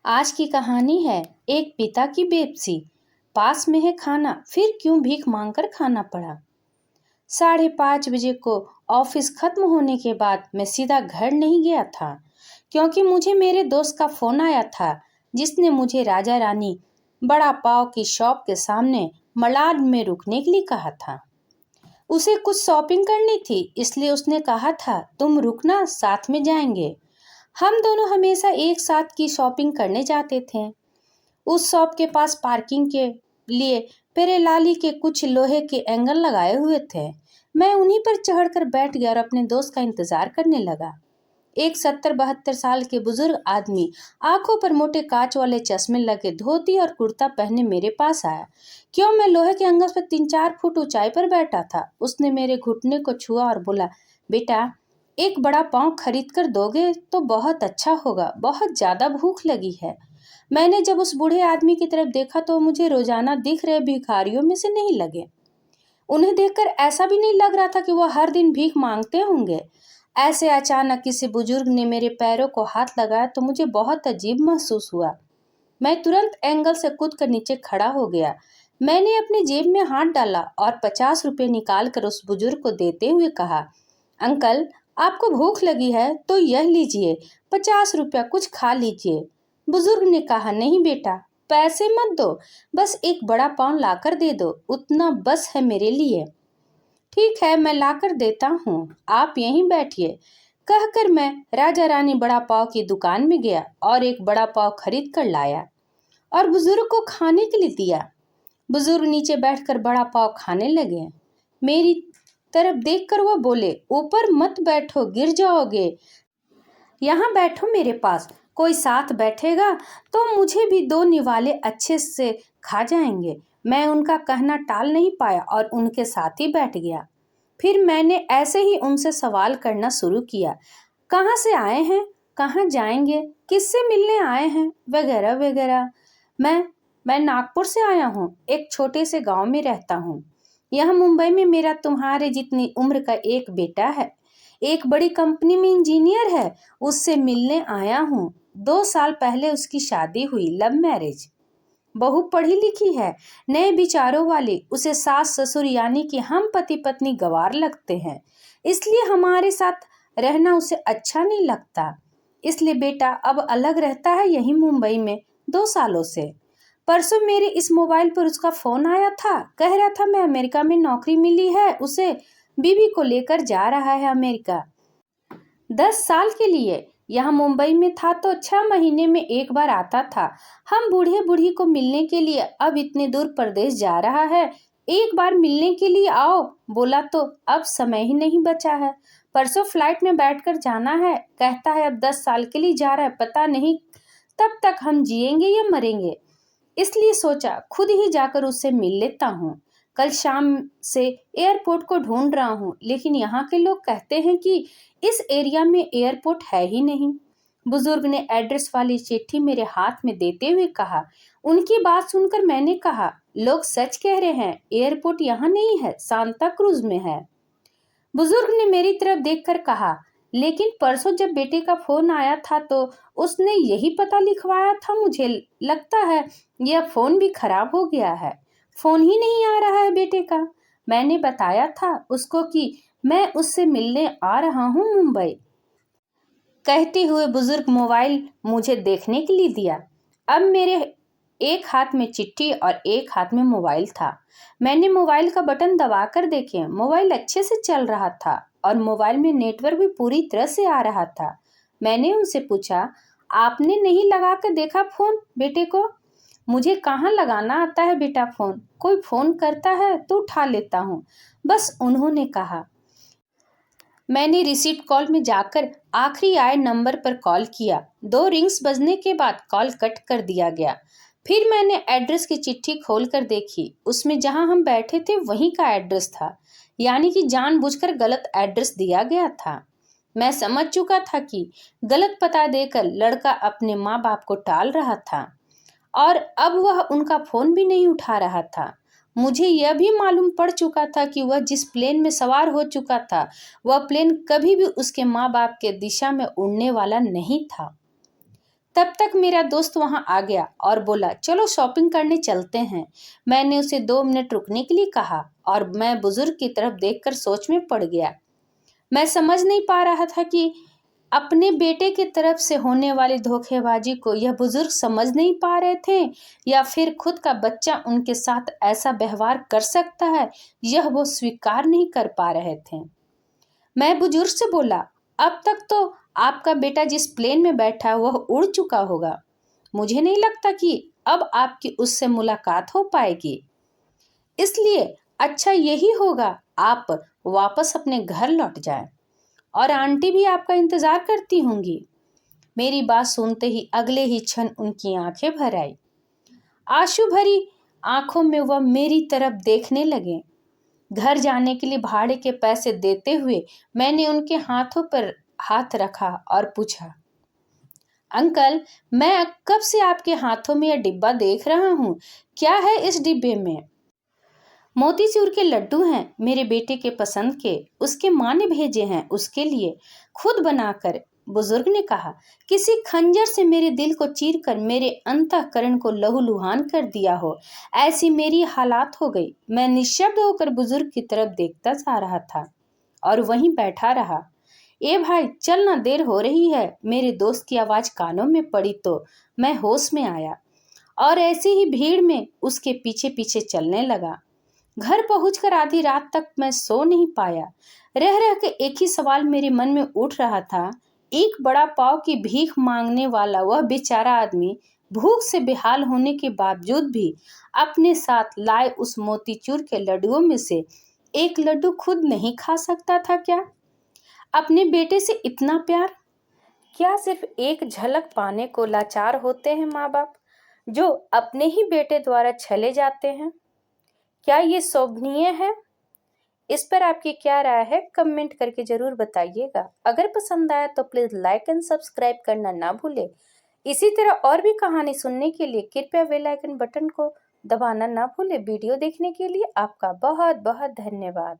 आज की कहानी है एक पिता की बेबसी। पास में है खाना, फिर क्यों भीख मांगकर खाना पड़ा। 5:30 बजे को ऑफिस खत्म होने के बाद मैं सीधा घर नहीं गया था, क्योंकि मुझे मेरे दोस्त का फोन आया था, जिसने मुझे राजा रानी बड़ा पाव की शॉप के सामने मलाड में रुकने के लिए कहा था। उसे कुछ शॉपिंग करनी थी, इसलिए उसने कहा था तुम रुकना, साथ में जाएंगे। हम दोनों हमेशा एक साथ की शॉपिंग करने जाते थे। उस शॉप के पास पार्किंग के लिए पेरेलाली के कुछ लोहे के एंगल लगाए हुए थे। मैं उन्हीं पर चढ़कर बैठ गया और अपने दोस्त का इंतजार करने लगा। एक 70-72 साल के बुजुर्ग आदमी, आंखों पर मोटे कांच वाले चश्मे लगे, धोती और कुर्ता पहने मेरे पास आया। क्यों मैं लोहे के एंगल पर 3-4 फुट ऊंचाई पर बैठा था। उसने मेरे घुटने को छुआ और बोला, बेटा, एक बड़ा पाव खरीद कर दोगे तो बहुत अच्छा होगा, बहुत ज्यादा भूख लगी है। मैंने जब उस बूढ़े आदमी की तरफ देखा तो मुझे रोजाना दिख रहे भिखारियों में से नहीं लगे। उन्हें देखकर ऐसा भी नहीं लग रहा था कि वो हर दिन भीख मांगते होंगे। ऐसे अचानक किसी बुजुर्ग ने मेरे पैरों को हाथ लगाया तो मुझे बहुत अजीब महसूस हुआ। मैं तुरंत एंगल से कूदकर नीचे खड़ा हो गया। मैंने अपनी जेब में हाथ डाला और 50 रुपए निकाल कर उस बुजुर्ग को देते हुए कहा, अंकल, आपको भूख लगी है तो यह लीजिए, 50 रुपया, कुछ खा लीजिए। बुजुर्ग ने कहा, नहीं बेटा, पैसे मत दो, बस एक बड़ा पाव लाकर दे दो, उतना बस है मेरे लिए। ठीक है, मैं लाकर देता हूँ, आप यहीं बैठिए, कहकर मैं राजा रानी बड़ा पाव की दुकान में गया और एक बड़ा पाव खरीद कर लाया और बुजुर्ग को खाने के लिए दिया। बुजुर्ग नीचे बैठकर बड़ा पाव खाने लगे। मेरी तरफ देखकर वह बोले, ऊपर मत बैठो, गिर जाओगे, यहाँ बैठो मेरे पास। कोई साथ बैठेगा तो मुझे भी दो निवाले अच्छे से खा जाएंगे। मैं उनका कहना टाल नहीं पाया और उनके साथ ही बैठ गया। फिर मैंने ऐसे ही उनसे सवाल करना शुरू किया, कहाँ से आए हैं, कहाँ जाएंगे, किससे मिलने आए हैं, वगैरह वगैरह। मैं नागपुर से आया हूँ, एक छोटे से गांव में रहता हूँ। यहाँ मुंबई में मेरा तुम्हारे जितनी उम्र का एक बेटा है, एक बड़ी कंपनी में इंजीनियर है, उससे मिलने आया हूँ। 2 साल पहले उसकी शादी हुई, लव मैरिज। बहू पढ़ी लिखी है, नए विचारों वाली। उसे सास ससुर यानी कि हम पति पत्नी गवार लगते हैं, इसलिए हमारे साथ रहना उसे अच्छा नहीं लगता। इसलिए बेटा अब अलग रहता है यहीं मुंबई में 2 सालों से। परसों मेरे इस मोबाइल पर उसका फोन आया था, कह रहा था मैं अमेरिका में नौकरी मिली है उसे, बीवी को लेकर जा रहा है अमेरिका 10 साल के लिए। यहाँ मुंबई में था तो 6 महीने में एक बार आता था। हम बूढ़े बूढ़ी को मिलने के लिए अब इतने दूर प्रदेश जा रहा है, एक बार मिलने के लिए आओ बोला तो अब समय ही नहीं बचा है। परसों फ्लाइट में बैठकर जाना है, कहता है अब 10 साल के लिए जा रहा है, पता नहीं तब तक हम जिएंगे या मरेंगे। इसलिए सोचा खुद ही जाकर उससे मिल लेता हूँ। कल शाम से एयरपोर्ट को ढूंढ रहा हूँ, लेकिन यहाँ के लोग कहते हैं कि इस एरिया में एयरपोर्ट है ही नहीं। बुजुर्ग ने एड्रेस वाली चिट्ठी मेरे हाथ में देते हुए कहा। उनकी बात सुनकर मैंने कहा, लोग सच कह रहे हैं, एयरपोर्ट यहाँ नहीं है, सांता क्रूज में है। बुजुर्ग ने मेरी तरफ देखकर कहा, लेकिन परसों जब बेटे का फोन आया था तो उसने यही पता लिखवाया था। मुझे लगता है यह फोन भी खराब हो गया है, फोन ही नहीं आ रहा है बेटे का। मैंने बताया था उसको कि मैं उससे मिलने आ रहा हूँ मुंबई। कहते हुए बुजुर्ग मोबाइल मुझे देखने के लिए दिया। अब मेरे एक हाथ में चिट्ठी और एक हाथ में मोबाइल था। मैंने मोबाइल का बटन दबाकर देखे, मोबाइल अच्छे से चल रहा था और मोबाइल में नेटवर्क भी पूरी तरह से आ रहा था। मैंने उनसे पूछा, आपने नहीं लगा कर देखा फोन बेटे को? मुझे कहाँ लगाना आता है बेटा फोन, कोई फोन करता है तो उठा लेता हूँ, बस, उन्होंने कहा। मैंने रिसीट कॉल में जाकर आखिरी आए नंबर पर कॉल किया। 2 रिंग्स बजने के बाद कॉल कट कर दिया गया। फिर मैंने एड्रेस की चिट्ठी खोलकर देखी, उसमें जहां हम बैठे थे वहीं का एड्रेस था, यानी कि जानबूझकर गलत एड्रेस दिया गया था। मैं समझ चुका था कि गलत पता देकर लड़का अपने माँ बाप को टाल रहा था और अब वह उनका फोन भी नहीं उठा रहा था। मुझे यह भी मालूम पड़ चुका था कि वह जिस प्लेन में सवार हो चुका था वह प्लेन कभी भी उसके माँ बाप के दिशा में उड़ने वाला नहीं था। तब तक मेरा दोस्त वहां आ गया और बोला, चलो शॉपिंग करने चलते हैं। मैंने उसे 2 मिनट रुकने के लिए कहा और मैं बुजुर्ग की तरफ देखकर सोच में पड़ गया। मैं समझ नहीं पा रहा था कि अपने बेटे की तरफ से होने वाली धोखेबाजी को यह बुजुर्ग समझ नहीं पा रहे थे या फिर खुद का बच्चा उनके साथ ऐसा व्यवहार कर सकता है, यह वो स्वीकार नहीं कर पा रहे थे। मैं बुजुर्ग से बोला, अब तक तो आपका बेटा जिस प्लेन में बैठा वह उड़ चुका होगा। मुझे नहीं लगता कि अब आपकी उससे मुलाकात हो पाएगी। इसलिए अच्छा यही होगा आप वापस अपने घर लौट जाएं और आंटी भी आपका इंतजार करती होंगी। मेरी बात सुनते ही अगले ही क्षण उनकी आंखें भर आई। आंसू भरी आंखों में वह मेरी तरफ देखने लगे। घर जाने के लिए भाड़े के पैसे देते हुए मैंने उनके हाथों पर हाथ रखा और पूछा, अंकल, मैं कब से आपके हाथों में यह डिब्बा देख रहा हूँ, क्या है इस डिब्बे में? मोतीचूर के लड्डू हैं, मेरे बेटे के पसंद के, उसके माँ ने भेजे हैं उसके लिए, खुद बनाकर, बुजुर्ग ने कहा। किसी खंजर से मेरे दिल को चीरकर मेरे अंतःकरण को लहूलुहान कर दिया हो, ऐसी मेरी हालात हो गई। मैं निशब्द होकर बुजुर्ग की तरफ देखता जा रहा था और वहीं बैठा रहा। ए भाई चल ना, देर हो रही है। मेरे दोस्त की आवाज कानों में पड़ी तो मैं होश में आया और ऐसी ही भीड़ में उसके पीछे पीछे चलने लगा। घर पहुंचकर आधी रात तक मैं सो नहीं पाया। रह रह के एक ही सवाल मेरे मन में उठ रहा था, एक बड़ा पाव की भीख मांगने वाला वह बेचारा आदमी भूख से बेहाल होने के बावजूद भी अपने साथ लाए उस मोतीचूर के लड्डुओं में से एक लड्डू खुद नहीं खा सकता था क्या? अपने बेटे से इतना प्यार, क्या सिर्फ एक झलक पाने को लाचार होते हैं माँ बाप जो अपने ही बेटे द्वारा छले जाते हैं? क्या ये शोभनीय है? इस पर आपकी क्या राय है, कमेंट करके जरूर बताइएगा। अगर पसंद आया तो प्लीज लाइक एंड सब्सक्राइब करना ना भूले। इसी तरह और भी कहानी सुनने के लिए कृपया बेल आइकन बटन को दबाना ना भूले। वीडियो देखने के लिए आपका बहुत बहुत धन्यवाद।